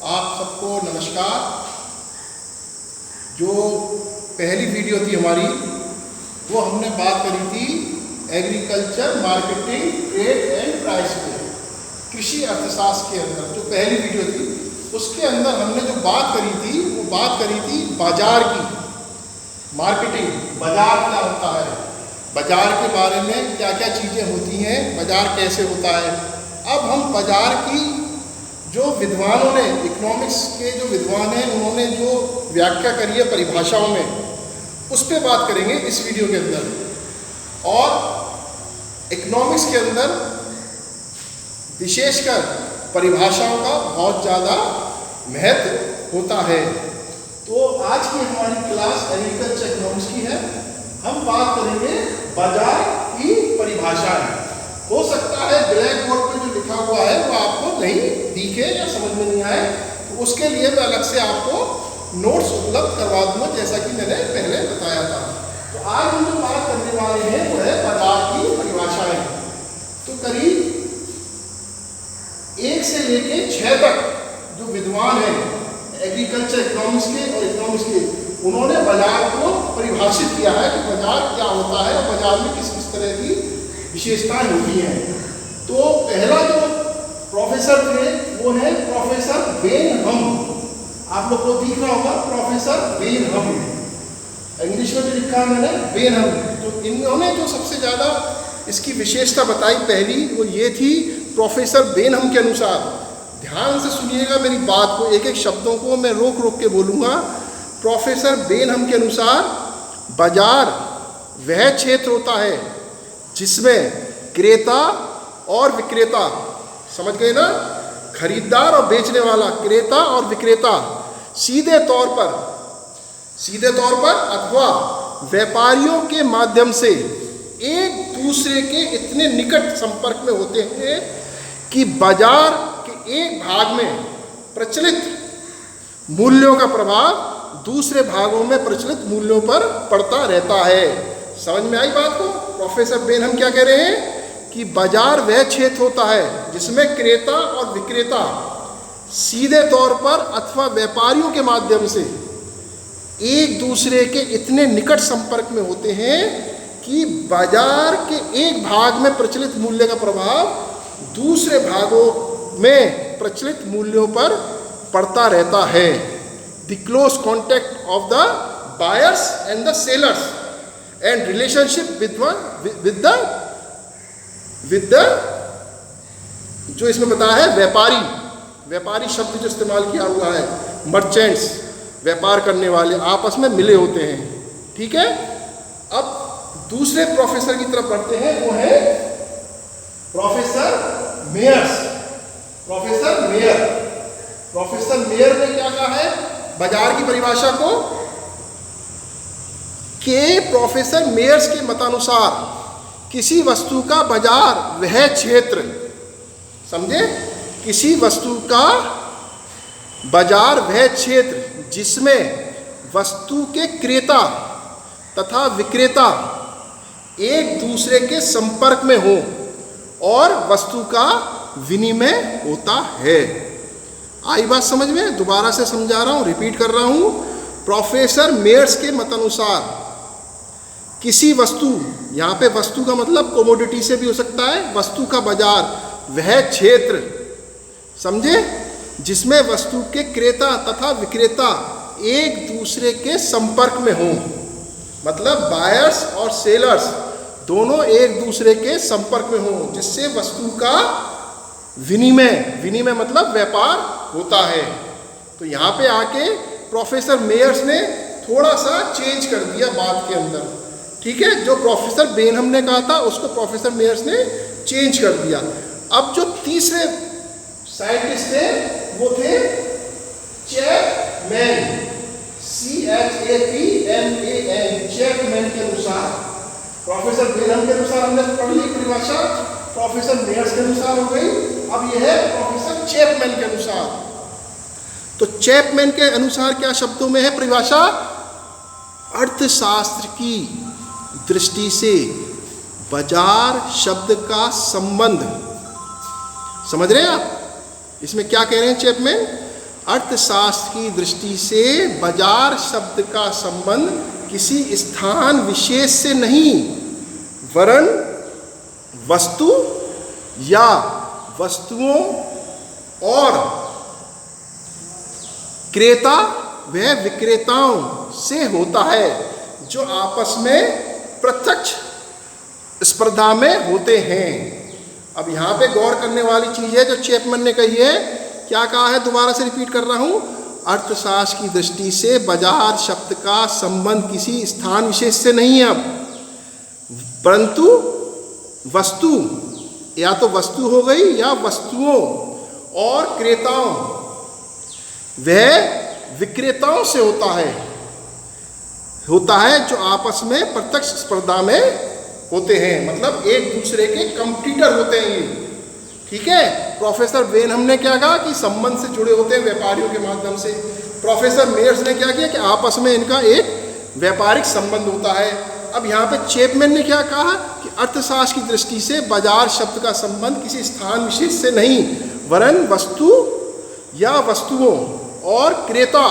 आप सबको नमस्कार। जो पहली वीडियो थी हमारी वो हमने बात करी थी agriculture marketing trade and price पे, कृषि अर्थशास्त्र के अंदर जो पहली वीडियो थी उसके अंदर हमने जो बात करी थी वो बात करी थी बाजार की। मार्केटिंग, बाजार क्या होता है, बाजार के बारे में क्या क्या चीज़ें होती हैं, बाजार कैसे होता है। अब हम बाजार की जो विद्वानों ने, इकोनॉमिक्स के जो विद्वान हैं उन्होंने जो व्याख्या करी है परिभाषाओं में, उस पर बात करेंगे इस वीडियो के अंदर। और इकोनॉमिक्स के अंदर विशेषकर परिभाषाओं का बहुत ज़्यादा महत्व होता है। तो आज की हमारी क्लास एग्रीकल्चर इकोनॉमिक्स की है। हम बात करेंगे बाजार की परिभाषाएं। हो सकता है ब्लैक बोर्ड पर जो लिखा हुआ है वो आपको नहीं दिखे या समझ में नहीं आए, तो उसके लिए मैं अलग से आपको नोट्स उपलब्ध करवा दूंगा, जैसा कि मैंने पहले बताया था। तो आज हम जो बात करने वाले हैं वो है बाजार की परिभाषाएं। तो करीब 1 से लेके 6 तक जो विद्वान हैं एग्रीकल्चर इकोनॉमिक्स के और इकोनॉमिक्स के, उन्होंने बाजार को परिभाषित किया है कि बाजार क्या होता है और बाजार में किस किस तरह की विशेषताएं होती हैं। तो पहला जो प्रोफेसर थे वो है प्रोफेसर बेनहम। आप लोग को दिख रहा होगा प्रोफेसर बेनहम, इंग्लिश में भी लिखा है मैंने बेनहम। तो इन्होंने जो सबसे ज़्यादा इसकी विशेषता बताई पहली वो ये थी प्रोफेसर बेनहम के अनुसार। ध्यान से सुनिएगा मेरी बात को, एक एक शब्दों को मैं रोक रोक के बोलूँगा। प्रोफेसर बेनहम के अनुसार बाजार वह क्षेत्र होता है जिसमें क्रेता और विक्रेता, समझ गए ना, खरीदार और बेचने वाला, क्रेता और विक्रेता सीधे तौर पर अथवा व्यापारियों के माध्यम से एक दूसरे के इतने निकट संपर्क में होते हैं कि बाजार के एक भाग में प्रचलित मूल्यों का प्रभाव दूसरे भागों में प्रचलित मूल्यों पर पड़ता रहता है। समझ में आई बात को? प्रोफेसर बेनहम क्या कह रहे हैं कि बाजार वह क्षेत्र होता है जिसमें क्रेता और विक्रेता सीधे तौर पर अथवा व्यापारियों के माध्यम से एक दूसरे के इतने निकट संपर्क में होते हैं कि बाजार के एक भाग में प्रचलित मूल्य का प्रभाव दूसरे भागों में प्रचलित मूल्यों पर पड़ता रहता है। The close contact of the buyers and the sellers and relationship with the जो इसमें बताया है व्यापारी शब्द जो इस्तेमाल किया हुआ है, मर्चेंट्स, व्यापार करने वाले आपस में मिले होते हैं। ठीक है, अब दूसरे प्रोफेसर की तरफ बढ़ते हैं, वो है प्रोफेसर मेयर्स। प्रोफेसर मेयर ने क्या कहा है बाजार की परिभाषा को, कि प्रोफेसर मेयर्स के मतानुसार किसी वस्तु का बाजार वह क्षेत्र, समझे, किसी वस्तु का बाजार वह क्षेत्र जिसमें वस्तु के क्रेता तथा विक्रेता एक दूसरे के संपर्क में हो और वस्तु का विनिमय होता है। आई बात समझ में? दोबारा से समझा रहा हूँ, रिपीट कर रहा हूँ। प्रोफेसर मेयर्स के मतानुसार किसी वस्तु, यहाँ पे वस्तु का मतलब कमोडिटी से भी हो सकता है, वस्तु का बाजार वह क्षेत्र, समझे, जिसमें वस्तु के क्रेता तथा विक्रेता एक दूसरे के संपर्क में हो, मतलब बायर्स और सेलर्स दोनों एक दूसरे के संपर्क में हो, जिससे वस्तु का विनिमय मतलब व्यापार होता है। तो यहाँ पे आके प्रोफेसर मेयर्स ने थोड़ा सा चेंज कर दिया बात के अंदर। ठीक है, जो प्रोफेसर बेनहम ने कहा था उसको प्रोफेसर मेयर्स ने चेंज कर दिया। अब जो तीसरे साइंटिस्ट थे वो थे चैपमैन, CHAPMAN, चैपमैन के अनुसार। प्रोफेसर बेनहम के अनुसार हमने पढ़ ली परिभाषा, प्रोफेसर मेयर्स के अनुसार हो गई। अब यह है प्रोफेसर चैपमैन के अनुसार। तो चैपमैन के अनुसार क्या शब्दों में है परिभाषा? अर्थशास्त्र की दृष्टि से बाजार शब्द का संबंध, समझ रहे हैं आप? इसमें क्या कह रहे हैं चैपमैन? अर्थशास्त्र की दृष्टि से बाजार शब्द का संबंध किसी स्थान विशेष से नहीं, वरन वस्तु या वस्तुओं और क्रेता व विक्रेताओं से होता है, जो आपस में प्रत्यक्ष स्पर्धा में होते हैं। अब यहाँ पे गौर करने वाली चीज है जो चैपमैन ने कही है। क्या कहा है, दोबारा से रिपीट कर रहा हूं, अर्थशास्त्र की दृष्टि से बाजार शब्द का संबंध किसी स्थान विशेष से नहीं है, परंतु वस्तु, या तो वस्तु हो गई या वस्तुओं और क्रेताओं वह विक्रेताओं से होता है जो आपस में प्रत्यक्ष स्पर्धा में होते हैं, मतलब एक दूसरे के कंपटीटर होते हैं ये। ठीक है, प्रोफेसर वेन हमने क्या कहा कि संबंध से जुड़े होते हैं व्यापारियों के माध्यम से। प्रोफेसर मेयर्स ने क्या किया कि आपस में इनका एक व्यापारिक संबंध होता है। अब यहाँ पे चैपमैन ने क्या कहा कि अर्थशास्त्र की दृष्टि से बाजार शब्द का संबंध किसी स्थान विशेष से नहीं, वरन वस्तु या वस्तुओं और क्रेता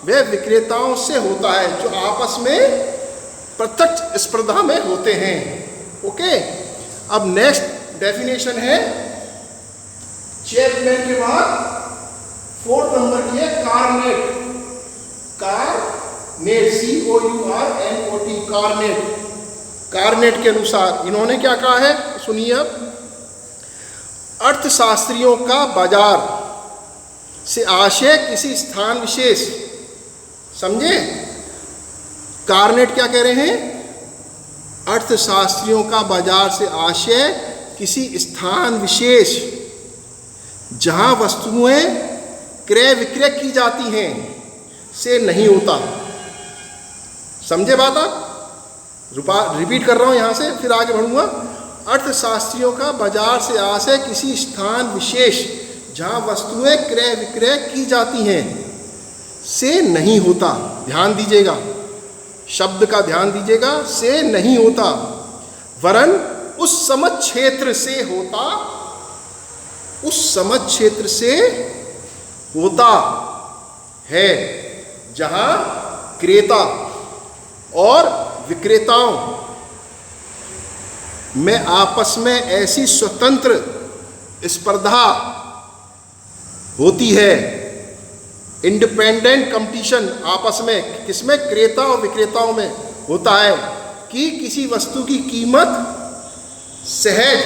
व विक्रेताओं से होता है, जो आपस में प्रत्यक्ष स्पर्धा में होते हैं। ओके, अब नेक्स्ट डेफिनेशन है चैपमैन के बाद 4th नंबर की है कारनेट। कारनेट, COURNOT, कारनेट। कारनेट के अनुसार इन्होंने क्या कहा है, सुनिए अब। अर्थशास्त्रियों का बाजार से आशय किसी स्थान विशेष, समझे? कारनेट क्या कह रहे हैं, अर्थशास्त्रियों का बाजार से आशय किसी स्थान विशेष जहां वस्तुएं क्रय विक्रय की जाती हैं से नहीं होता। समझे बात आप? रिपीट कर रहा हूं यहां से, फिर आगे बढ़ूंगा। अर्थशास्त्रियों का बाजार से आशय किसी स्थान विशेष जहां वस्तुएं क्रय विक्रय की जाती हैं से नहीं होता। ध्यान दीजिएगा, शब्द का ध्यान दीजिएगा, से नहीं होता, वरन उस समझ क्षेत्र से होता, उस समझ क्षेत्र से होता है जहां क्रेता और विक्रेताओं में आपस में ऐसी स्वतंत्र स्पर्धा होती है, इंडिपेंडेंट कंपटीशन आपस में, किसमें, क्रेता और विक्रेताओं में होता है, कि किसी वस्तु की कीमत सहज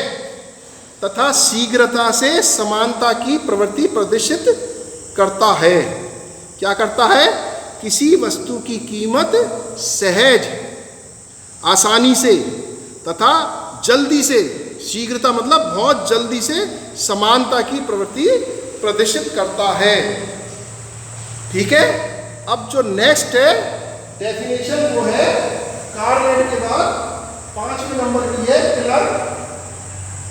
तथा शीघ्रता से समानता की प्रवृत्ति प्रदर्शित करता है। क्या करता है, किसी वस्तु की कीमत सहज, आसानी से तथा जल्दी से, शीघ्रता मतलब बहुत जल्दी से, समानता की प्रवृत्ति प्रदर्शित करता है। ठीक है, अब जो नेक्स्ट है डेफिनेशन वो है कारनेट के बाद 5वें नंबर की है clerk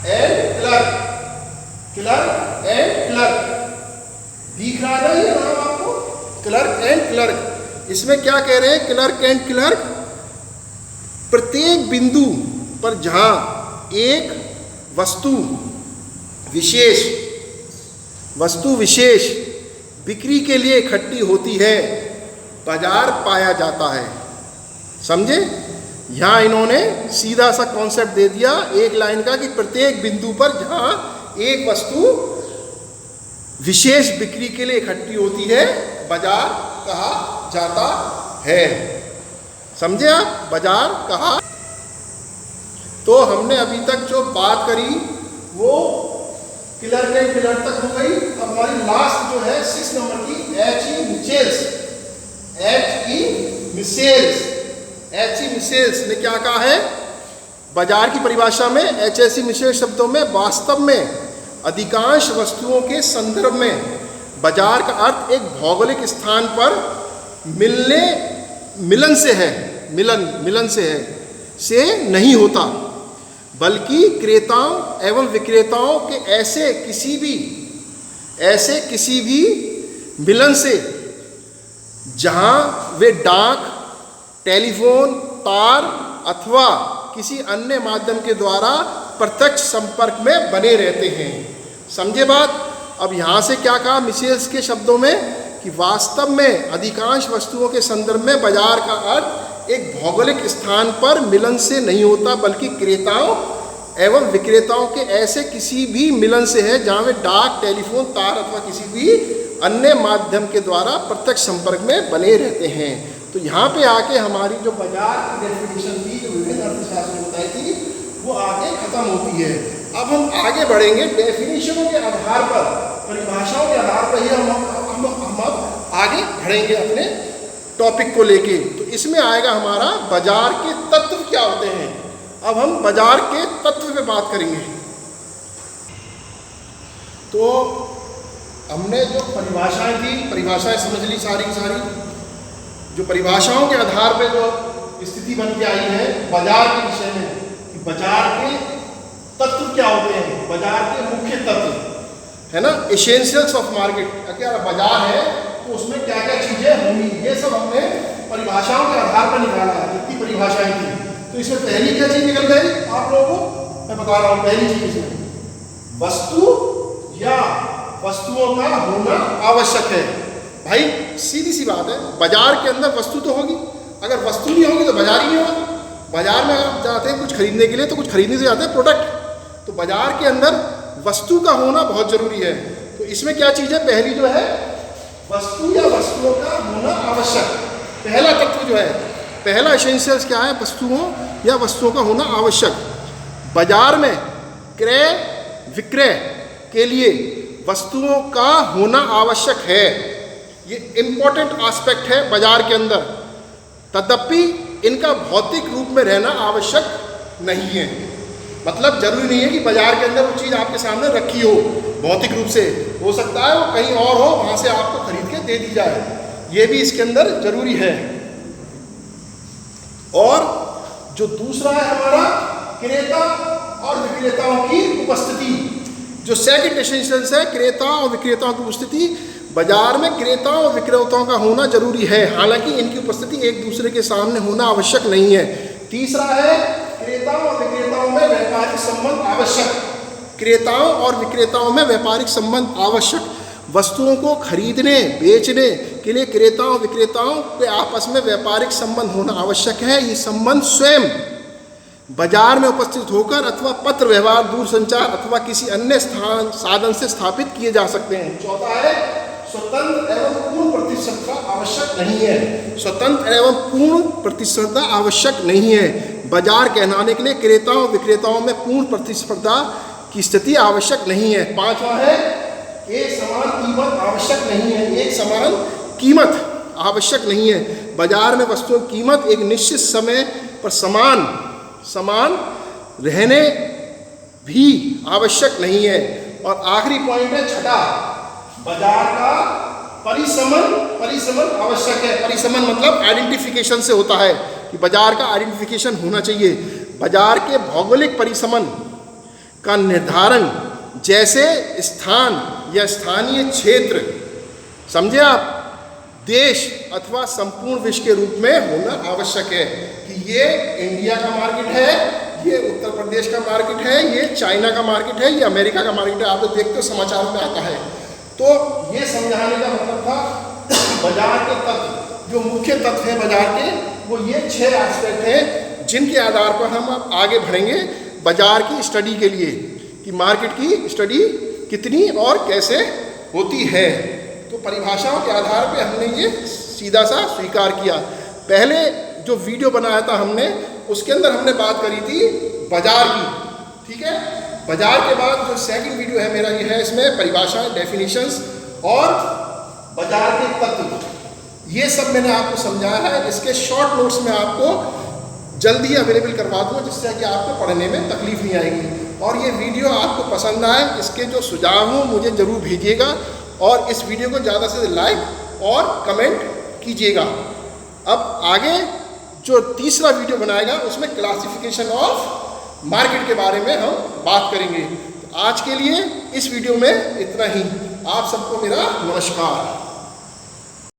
and clerk. Clerk and clerk दिख रहा है ये नाम आपको, क्लर्क एंड क्लर्क। इसमें क्या कह रहे हैं, क्लर्क एंड क्लर्क, प्रत्येक बिंदु पर जहां एक वस्तु विशेष बिक्री के लिए इकट्ठी होती है, बाजार पाया जाता है। समझे? यहां इन्होंने सीधा सा कॉन्सेप्ट दे दिया एक लाइन का कि प्रत्येक बिंदु पर जहां एक वस्तु विशेष बिक्री के लिए इकट्ठी होती है, बाजार कहा जाता है। समझे आप? बाजार कहा। तो हमने अभी तक जो बात करी वो क्लर्क एंड क्लर्क तक हो गई। अब हमारी लास्ट जो है 6 नंबर की H.E. मिशेल्स ने क्या कहा है, बाजार की परिभाषा में H.E. मिशेल्स शब्दों में वास्तव में अधिकांश वस्तुओं के संदर्भ में बाजार का अर्थ एक भौगोलिक स्थान पर मिलन से है, से नहीं होता, बल्कि क्रेताओं एवं विक्रेताओं के ऐसे किसी भी मिलन से जहां वे डाक, टेलीफोन, तार अथवा किसी अन्य माध्यम के द्वारा प्रत्यक्ष संपर्क में बने रहते हैं। समझे बात? अब यहां से क्या कहा मिशेल्स के शब्दों में कि वास्तव में अधिकांश वस्तुओं के संदर्भ में बाजार का अर्थ एक भौगोलिक स्थान पर मिलन से नहीं होता, बल्कि क्रेताओं एवं विक्रेताओं के ऐसे किसी भी मिलन से है जहाँ वे डाक, टेलीफोन, तार अथवा किसी भी अन्य माध्यम के द्वारा प्रत्यक्ष संपर्क में बने रहते हैं। तो यहाँ पे आके हमारी जो बाजार की डेफिनेशन थी, जो विभिन्न अर्थशास्त्र में बताई थी, वो आगे खत्म होती है। अब हम आगे बढ़ेंगे डेफिनेशनों के आधार पर, परिभाषाओं के आधार पर ही हम अब आगे बढ़ेंगे अपने टॉपिक को लेके। तो इसमें आएगा हमारा बाजार के तत्व क्या होते हैं। अब हम बाजार के तत्व पे बात करेंगे। तो हमने जो परिभाषाएं थी, परिभाषाएं समझ ली सारी की सारी। जो परिभाषाओं के आधार पे जो स्थिति बन के आई है बाजार के विषय में, कि बाजार के तत्व क्या होते हैं, बाजार के मुख्य तत्व है ना, एसेंशियल्स ऑफ मार्केट। क्या बाजार है तो उसमें क्या क्या चीजें होंगी, ये सब हमने परिभाषाओं के आधार पर निकाला है। जितनी परिभाषाएं थी, तो इसमें पहली क्या चीज निकल गई आप लोगों को मैं बता रहा हूं। पहली चीज इसमें वस्तु या वस्तुओं का होना आवश्यक है। भाई सीधी सी बात है, बाजार के अंदर वस्तु तो होगी, अगर वस्तु नहीं होगी तो बाजार ही नहीं होगा। बाजार में आप जाते हैं कुछ खरीदने के लिए, तो कुछ खरीदने से जाते हैं प्रोडक्ट। तो बाजार के अंदर वस्तु का होना बहुत जरूरी है। तो इसमें क्या चीज है, पहली जो है वस्तु या वस्तुओं का होना आवश्यक। पहला तत्व जो है, पहला एसेंशियल्स क्या है, वस्तुओं या वस्तुओं का होना आवश्यक। बाजार में क्रय विक्रय के लिए वस्तुओं का होना आवश्यक है। ये इंपॉर्टेंट एस्पेक्ट है बाजार के अंदर। तदपि इनका भौतिक रूप में रहना आवश्यक नहीं है। मतलब जरूरी नहीं है कि बाजार के अंदर वो चीज़ आपके सामने रखी हो भौतिक रूप से, हो सकता है वो कहीं और हो, वहाँ से आपको खरीद के दे दी जाए, ये भी इसके अंदर जरूरी है। और जो दूसरा है हमारा क्रेता और विक्रेताओं की उपस्थिति। जो सेकंड एसेंशियल्स है, क्रेता और विक्रेताओं की उपस्थिति। बाजार में क्रेताओं और विक्रेताओं का होना जरूरी है, हालांकि इनकी उपस्थिति एक दूसरे के सामने होना आवश्यक नहीं है। तीसरा है क्रेताओं और विक्रेताओं में व्यापारिक संबंध आवश्यक। क्रेताओं और विक्रेताओं में व्यापारिक संबंध आवश्यक। वस्तुओं को खरीदने बेचने के लिए क्रेताओं और विक्रेताओं के आपस में व्यापारिक संबंध होना आवश्यक है। ये संबंध स्वयं बाजार में उपस्थित होकर अथवा पत्र व्यवहार, दूरसंचार अथवा किसी अन्य साधन से स्थापित किए जा सकते हैं। चौथा है स्वतंत्र एवं पूर्ण प्रतिस्पर्धा आवश्यक नहीं है। स्वतंत्र एवं पूर्ण प्रतिस्पर्धा आवश्यक नहीं है। बाजार कहलाने के लिए क्रेताओं और विक्रेताओं में पूर्ण प्रतिस्पर्धा की स्थिति आवश्यक नहीं है। पांचवा है एक समान कीमत आवश्यक नहीं है। एक समान कीमत आवश्यक नहीं है। बाजार में वस्तुओं की कीमत एक निश्चित समय पर समान रहने भी आवश्यक नहीं है। और आखिरी पॉइंट है छठा, बाजार का परिसमन आवश्यक है। परिसमन मतलब आइडेंटिफिकेशन से होता है कि बाजार का आइडेंटिफिकेशन होना चाहिए। बाजार के भौगोलिक परिसमन का निर्धारण जैसे स्थान या स्थानीय क्षेत्र, समझे आप, देश अथवा संपूर्ण विश्व के रूप में होना आवश्यक है। कि ये इंडिया का मार्केट है, ये उत्तर प्रदेश का मार्केट है, ये चाइना का मार्केट है, ये अमेरिका का मार्केट है। आप लोग देखते हो समाचारों में आता है। तो ये समझाने का मतलब था बाजार के तत्व, जो मुख्य तत्व हैं बाजार के, वो ये 6 एस्पेक्ट हैं जिनके आधार पर हम अब आगे बढ़ेंगे बाजार की स्टडी के लिए, कि मार्केट की स्टडी कितनी और कैसे होती है। तो परिभाषाओं के आधार पे हमने ये सीधा सा स्वीकार किया। पहले जो वीडियो बनाया था हमने, उसके अंदर हमने बात करी थी बाजार की, ठीक है। बाजार के बाद जो सेकंड वीडियो है मेरा, ये है, इसमें परिभाषाएं, डेफिनेशंस और बाजार के तत्व, ये सब मैंने आपको समझाया है। इसके शॉर्ट नोट्स में आपको जल्दी अवेलेबल करवा दूँगा, जिससे कि आपको पढ़ने में तकलीफ नहीं आएगी। और ये वीडियो आपको पसंद आए, इसके जो सुझाव हो मुझे ज़रूर भेजिएगा, और इस वीडियो को ज़्यादा से लाइक और कमेंट कीजिएगा। अब आगे जो तीसरा वीडियो बनाएगा, उसमें क्लासिफिकेशन ऑफ मार्केट के बारे में हम बात करेंगे। तो आज के लिए इस वीडियो में इतना ही। आप सबको मेरा नमस्कार।